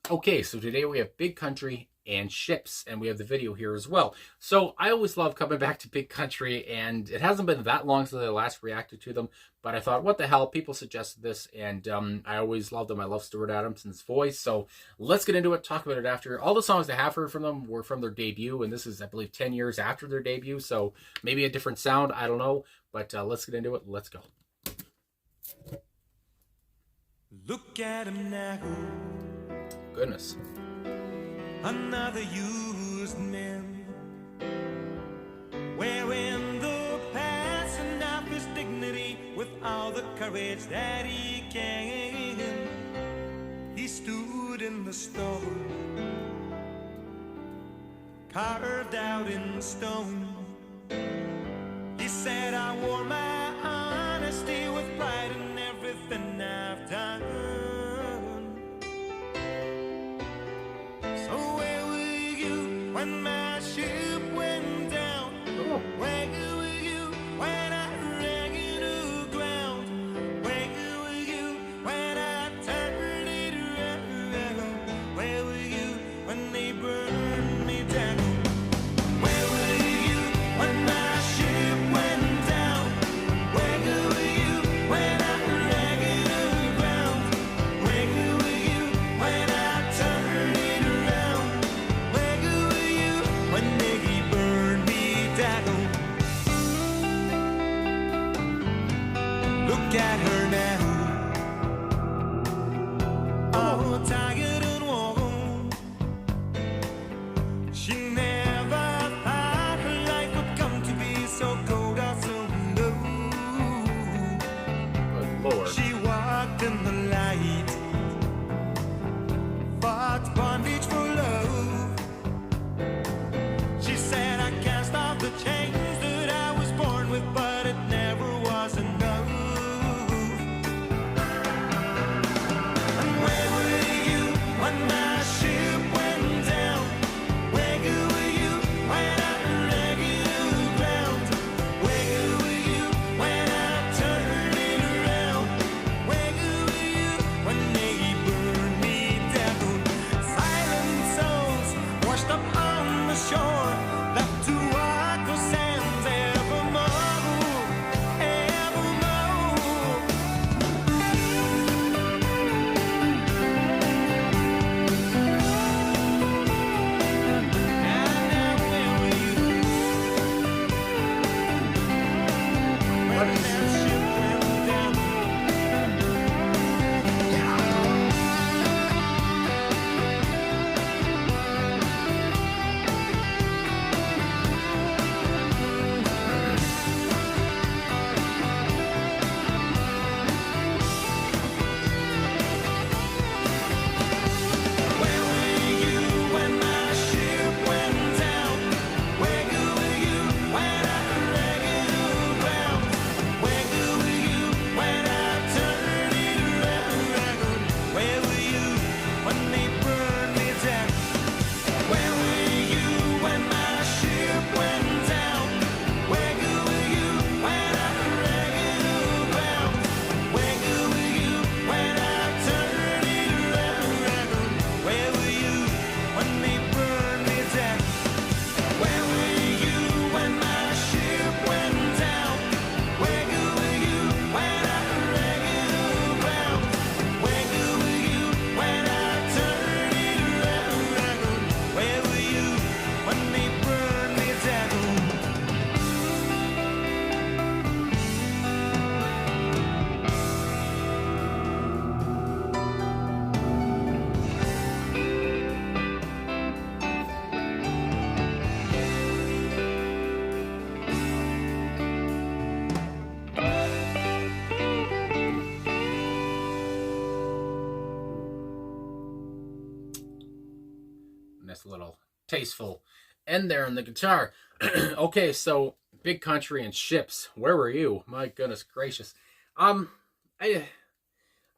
Okay, so today we have Big Country and ships, and we have the video here as well. So I always love coming back to Big Country, and it hasn't been that long since I last reacted to them, but I thought, what the hell, people suggested this, and I always love them. I love Stuart Adamson's voice, so let's get into it, talk about it after. All the songs I have heard from them were from their debut, and this is, I believe, 10 years after their debut, so maybe a different sound, I don't know, but let's get into it. Let's go. Look at him now. Goodness. Another used man, wearing the passing of his dignity with all the courage that he can. He stood in the storm, carved out in stone. He said, I wore my honesty with pride in everything I've done. So where were you when my ship went down? Where were you when I ran to ground? Where were you when I turned it around? Where were you when they burned me down? Where were you when my ship went down? Where were you when I ran to ground? Where were you when I turned it around? Where were you when they burned me down? Look at her now, all tired and worn. She never thought her life would come to be so cold or so low. Good Lord. She walked in the light, fought bondage for love. She said, I cast off the chains that I was born with, but it never was enough. And where were you when my ship went down? Where were you when I ran to ground? Where were you when I turned it around? Where were you when they burned me down? Silent souls washed up on the shore, left to walk the sands evermore, evermore. And now where were you when that ship went down? Where were you when my ship went down? Where were you when I ran to ground? Where were you when I turned it around? Where were you when they burned me down? Where were you when my ship went down? Where were you when I ran to ground? Where were you when I turned it around? Where were you when they burned me down? Where were you when my ship went down? Where were you when I ran to ground? Where were you when I turned it around? Where were you when they burned me down? Nice little tasteful end there on the guitar. Okay, so Big Country and ships. Where were you? My goodness gracious. I don't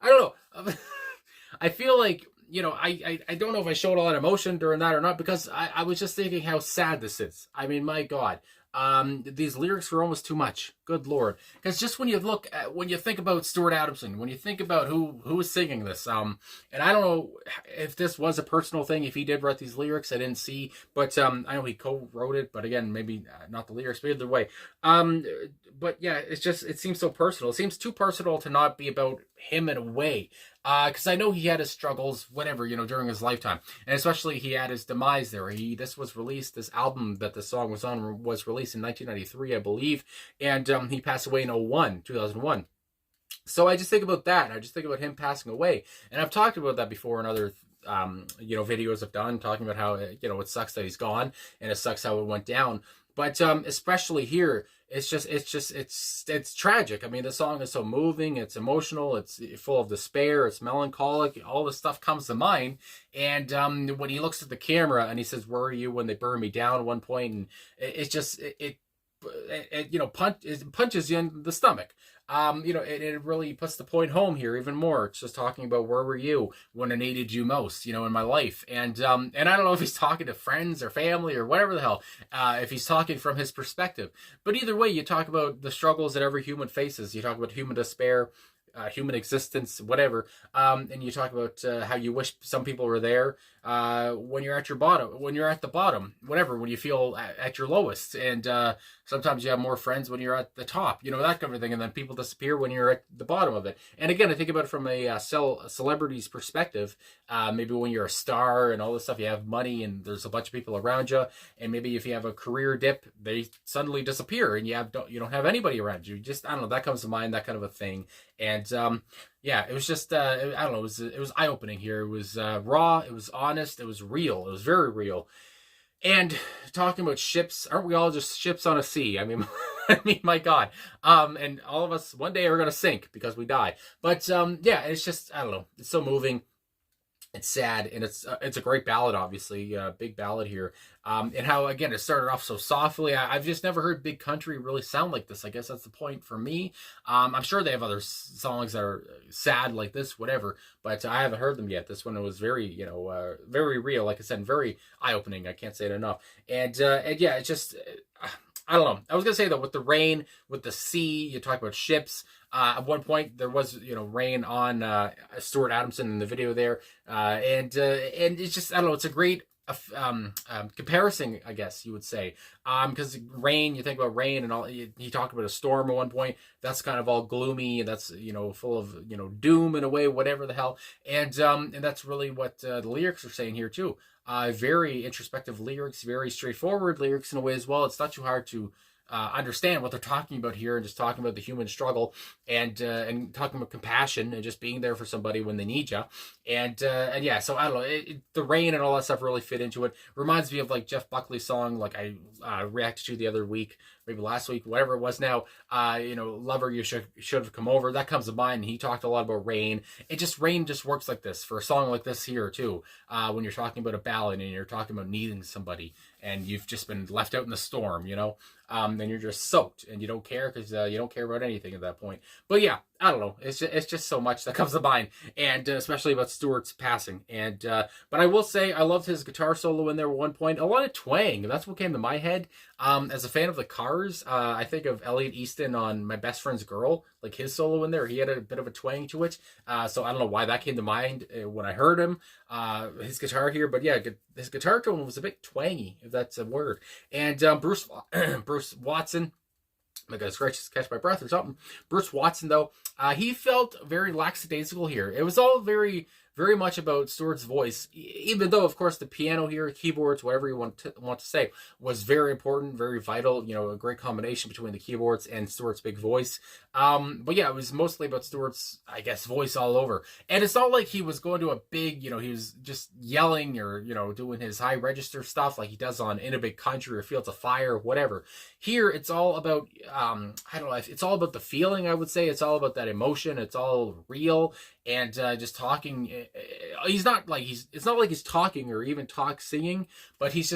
know. I feel like, I don't know if I showed a lot of emotion during that or not, because I was just thinking how sad this is. I mean, my God, these lyrics were almost too much. Good Lord. Because just when you think about Stuart Adamson, when you think about who was singing this, and I don't know if this was a personal thing, if he did write these lyrics, I didn't see, but I know he co-wrote it, but again, maybe not the lyrics, but either way. But yeah, it seems so personal. It seems too personal to not be about him in a way. Because I know he had his struggles, whatever, during his lifetime, and especially he had his demise there. This album that the song was on was released in 1993, I believe, and he passed away in 2001. So I just think about that. I just think about him passing away, and I've talked about that before in other videos I've done, talking about how it sucks that he's gone, and it sucks how it went down. But especially here, it's tragic. I mean, the song is so moving, it's emotional, it's full of despair, it's melancholic. All this stuff comes to mind. And when he looks at the camera and he says, "Where are you when they burn me down?" at one point, and it punches you in the stomach. It really puts the point home here even more. It's just talking about where were you when I needed you most, in my life. And I don't know if he's talking to friends or family or whatever the hell, if he's talking from his perspective. But either way, you talk about the struggles that every human faces. You talk about human despair, human existence, whatever. And you talk about how you wish some people were there when you're at the bottom, whatever, when you feel at your lowest. And sometimes you have more friends when you're at the top, that kind of thing. And then people disappear when you're at the bottom of it. And again, I think about it from a celebrity's perspective. Maybe when you're a star and all this stuff, you have money and there's a bunch of people around you. And maybe if you have a career dip, they suddenly disappear and you don't have anybody around you. Just, I don't know, that comes to mind, that kind of a thing. And yeah, it was just, I don't know, it was eye-opening here. It was raw, it was honest, it was real, it was very real. And talking about ships, aren't we all just ships on a sea? I mean, my God. And all of us one day are going to sink because we die. But yeah, it's just, I don't know, it's so moving. It's sad, and it's a great ballad, obviously, big ballad here. And how, again, it started off so softly. I've just never heard Big Country really sound like this. I guess that's the point for me. I'm sure they have other songs that are sad like this, whatever, but I haven't heard them yet. This one was very, very real, like I said, very eye-opening. I can't say it enough. And yeah, it's just, I don't know. I was going to say, though, with the rain, with the sea, you talk about ships. At one point, there was, rain on Stuart Adamson in the video there. And it's just, I don't know, it's a great comparison, I guess you would say. Because rain, you think about rain and all, he talked about a storm at one point. That's kind of all gloomy, and that's, full of, doom in a way, whatever the hell. And that's really what the lyrics are saying here, too. Very introspective lyrics, very straightforward lyrics in a way as well. It's not too hard to understand what they're talking about here, and just talking about the human struggle, and talking about compassion and just being there for somebody when they need you. And yeah, so I don't know, the rain and all that stuff really fit into it. Reminds me of like Jeff Buckley's song, like I reacted to the other week, maybe last week, whatever it was now, Lover, You Should Have Come Over. That comes to mind. He talked a lot about rain. Rain just works like this for a song like this here too. When you're talking about a ballad and you're talking about needing somebody and you've just been left out in the storm, then you're just soaked and you don't care because you don't care about anything at that point. But yeah, I don't know. It's just so much that comes to mind, and especially about Stuart's passing. And but I will say I loved his guitar solo in there at one point. A lot of twang. That's what came to my head. As a fan of the Cars, I think of Elliot Easton on My Best Friend's Girl, like his solo in there. He had a bit of a twang to it. So I don't know why that came to mind when I heard him. His guitar here, but yeah, his guitar tone was a bit twangy, if that's a word. And Bruce Watson. I'm gonna catch my breath or something. Bruce Watson, though, he felt very lackadaisical here. It was all very, very much about Stuart's voice, even though, of course, the piano here, keyboards, whatever you want to say, was very important, very vital. A great combination between the keyboards and Stuart's big voice. But yeah, it was mostly about Stuart's, I guess, voice all over. And it's not like he was going to a big, he was just yelling or, doing his high register stuff like he does on In a Big Country or Fields of Fire or whatever. Here, it's all about, I don't know, it's all about the feeling, I would say. It's all about that emotion. It's all real. And just talking, it's not like he's talking or even singing, but he's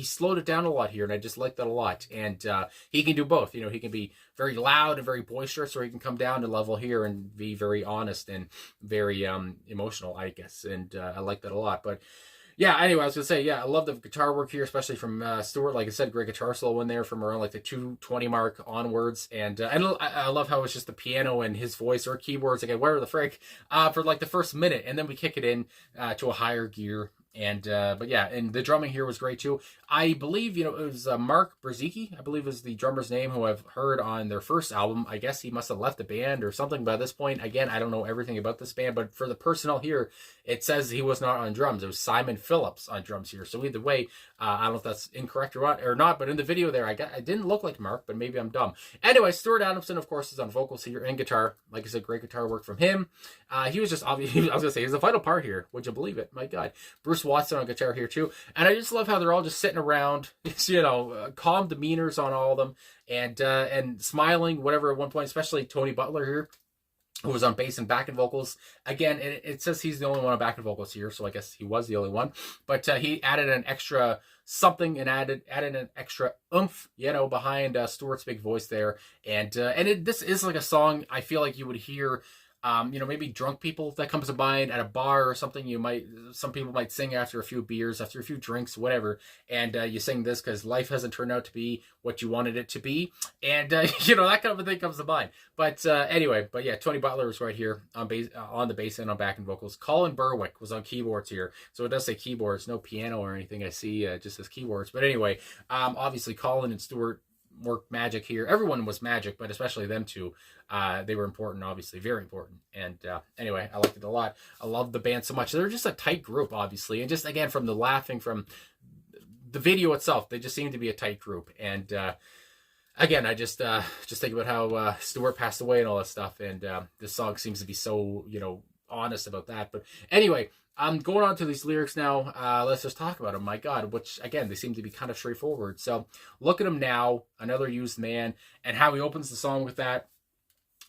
slowed it down a lot here, and I just like that a lot. And he can do both. He can be very loud and very boisterous, or he can come down to level here and be very honest and very emotional, I guess. And I like that a lot. But Yeah, anyway, I was gonna say, yeah, I love the guitar work here, especially from Stewart. Like I said, great guitar solo in there from around like the 2:20 mark onwards, and I love how it's just the piano and his voice or keyboards again, whatever the frick, for like the first minute, and then we kick it in to a higher gear. And but yeah, and the drumming here was great too. I believe it was Mark Brzezicki, I believe is the drummer's name, who I've heard on their first album. I guess he must have left the band or something by this point. Again, I don't know everything about this band, but for the personnel here, it says he was not on drums. It was Simon Phillips on drums here. So either way, I don't know if that's incorrect or not. But in the video there, I didn't look like Mark, but maybe I'm dumb. Anyway, Stuart Adamson, of course, is on vocals here and guitar. Like I said, great guitar work from him. He was just obvious. I was gonna say he's a vital part here. Would you believe it? My God, Bruce Watson on guitar here too. And I just love how they're all just sitting around, calm demeanors on all of them, and smiling, whatever. At one point, especially Tony Butler here, who was on bass and backing vocals. Again, it says he's the only one on backing vocals here, so I guess he was the only one. But he added an extra something and added an extra oomph, behind Stewart's big voice there. And this is like a song I feel like you would hear. Maybe drunk people that comes to mind at a bar or something. Some people might sing after a few beers, after a few drinks, whatever. And you sing this because life hasn't turned out to be what you wanted it to be. And, that kind of a thing comes to mind. But anyway, Tony Butler was right here on the bass and on backing vocals. Colin Berwick was on keyboards here. So it does say keyboards, no piano or anything. I see just says keyboards. But anyway, obviously Colin and Stewart work magic here. Everyone was magic, but especially them two. They were important, obviously, very important. And anyway, I liked it a lot. I love the band so much. They're just a tight group, obviously, and just again from the laughing, from the video itself, they just seem to be a tight group. And again, I just think about how Stewart passed away and all that stuff, and this song seems to be so honest about that. But anyway, I'm going on to these lyrics now. Let's just talk about them. My God, which again, they seem to be kind of straightforward. So look at him now, another used man, and how he opens the song with that.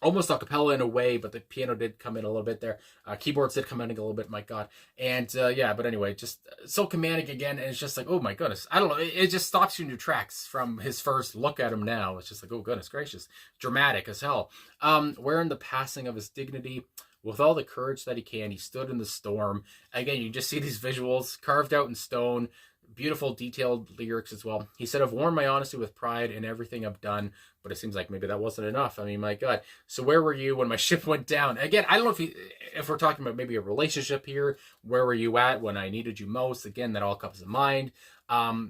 Almost a cappella in a way, but the piano did come in a little bit there. Keyboards did come in a little bit, my God. And but anyway, just so commanding again. And it's just like, oh my goodness. I don't know. It just stops you in your tracks from his first look at him now. It's just like, oh goodness gracious. Dramatic as hell. Wearing the passing of his dignity, with all the courage that he can, he stood in the storm. Again, you just see these visuals carved out in stone. Beautiful, detailed lyrics as well. He said, I've worn my honesty with pride in everything I've done, but it seems like maybe that wasn't enough. I mean, my God. So where were you when my ship went down? Again, I don't know if we're talking about maybe a relationship here. Where were you at when I needed you most? Again, that all comes to mind.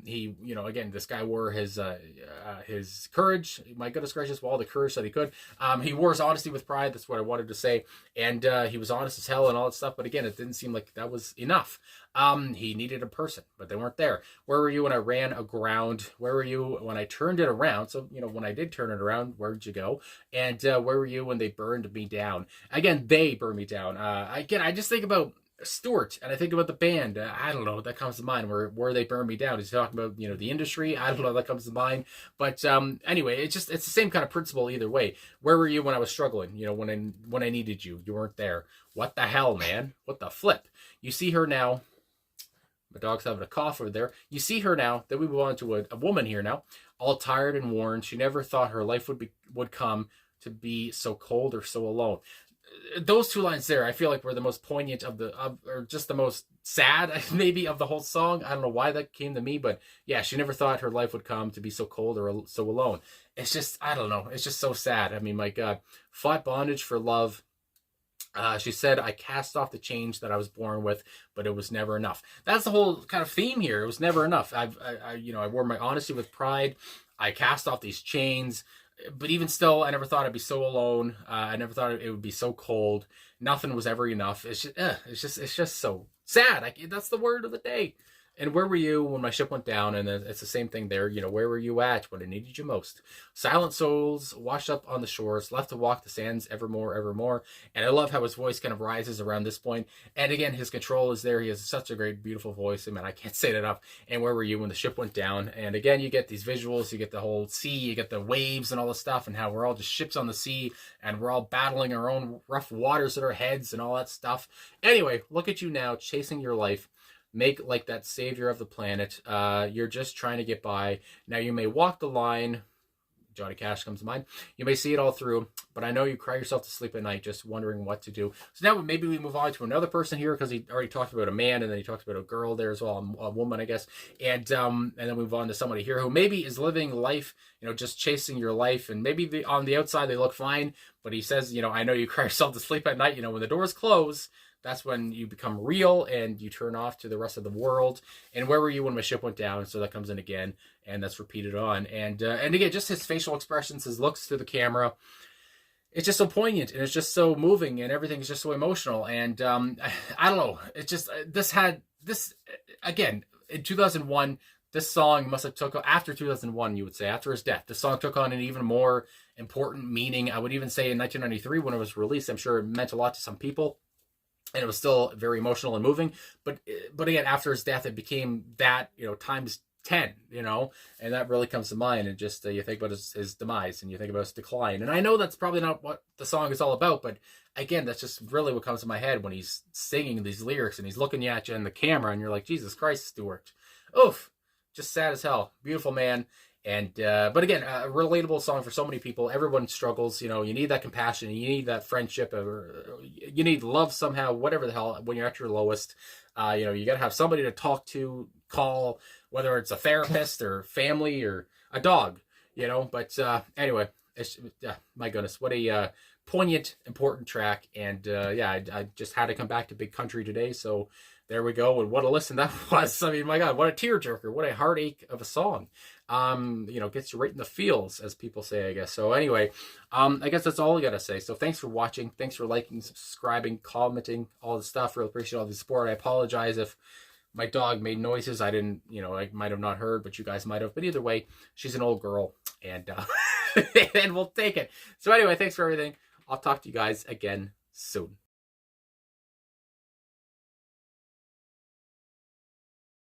He, again, this guy wore his courage, my goodness gracious, all the courage that he could. He wore his honesty with pride. That's what I wanted to say. And, he was honest as hell and all that stuff. But again, it didn't seem like that was enough. He needed a person, but they weren't there. Where were you when I ran aground? Where were you when I turned it around? So, when I did turn it around, where'd you go? And, where were you when they burned me down? Again, they burned me down. Again, I just think about Stewart, and I think about the band. I don't know, that comes to mind. Where they burned me down. He's talking about the industry. I don't know, that comes to mind. But anyway, it's the same kind of principle either way. Where were you when I was struggling? When I needed you, you weren't there. What the hell, man? What the flip? You see her now. My dog's having a cough over there. You see her now. Then we move on to a woman here now, all tired and worn. She never thought her life would come to be so cold or so alone. Those two lines there, I feel like were the most poignant or just the most sad, maybe, of the whole song. I don't know why that came to me, but yeah, she never thought her life would come to be so cold or so alone. It's just, I don't know, it's just so sad. I mean, my God, fought bondage for love. She said, I cast off the chains that I was born with, but it was never enough. That's the whole kind of theme here. It was never enough. I wore my honesty with pride. I cast off these chains. But even still, I never thought I'd be so alone. I never thought it would be so cold. Nothing was ever enough. It's just so sad. That's the word of the day. And where were you when my ship went down? And it's the same thing there. Where were you at when I needed you most? Silent souls washed up on the shores, left to walk the sands evermore, evermore. And I love how his voice kind of rises around this point. And again, his control is there. He has such a great, beautiful voice. I mean, I can't say it enough. And where were you when the ship went down? And again, you get these visuals. You get the whole sea. You get the waves and all this stuff. And how we're all just ships on the sea. And we're all battling our own rough waters at our heads and all that stuff. Anyway, look at you now, chasing your life. Make like that savior of the planet. You're just trying to get by. Now you may walk the line, Johnny Cash comes to mind. You may see it all through, but I know you cry yourself to sleep at night just wondering what to do. So now maybe we move on to another person here, because he already talked about a man, and then he talked about a girl there as well, a woman, I guess. And then move on to somebody here who maybe is living life, just chasing your life, and maybe on the outside they look fine, but he says, I know you cry yourself to sleep at night. When the doors close, that's when you become real and you turn off to the rest of the world. And where were you when my ship went down? So that comes in again, and that's repeated on. And again, just his facial expressions, his looks through the camera, it's just so poignant, and it's just so moving, and everything's just so emotional. And I don't know, it's just this again in 2001. This song must have took, after 2001, you would say, after his death, the song took on an even more important meaning. I would even say in 1993 when it was released, I'm sure it meant a lot to some people, and it was still very emotional and moving. But again, after his death, it became that, times 10, and that really comes to mind. And just you think about his demise, and you think about his decline. And I know that's probably not what the song is all about, but again, that's just really what comes to my head when he's singing these lyrics and he's looking at you in the camera, and you're like, Jesus Christ, Stuart. Oof. Just sad as hell. Beautiful man. And but again, a relatable song for so many people. Everyone struggles. You need that compassion. You need that friendship. Or you need love somehow. Whatever the hell. When you're at your lowest, you got to have somebody to talk to, call, whether it's a therapist or family or a dog. But anyway, it's my goodness, what a poignant, important track. And I just had to come back to Big Country today. So there we go. And what a listen that was. I mean, my God, what a tearjerker. What a heartache of a song. Gets you right in the feels, as people say, I guess. So anyway, I guess that's all I got to say. So thanks for watching. Thanks for liking, subscribing, commenting, all the stuff. Really appreciate all the support. I apologize if my dog made noises I didn't, I might have not heard, but you guys might have. But either way, she's an old girl, and and we'll take it. So anyway, thanks for everything. I'll talk to you guys again soon.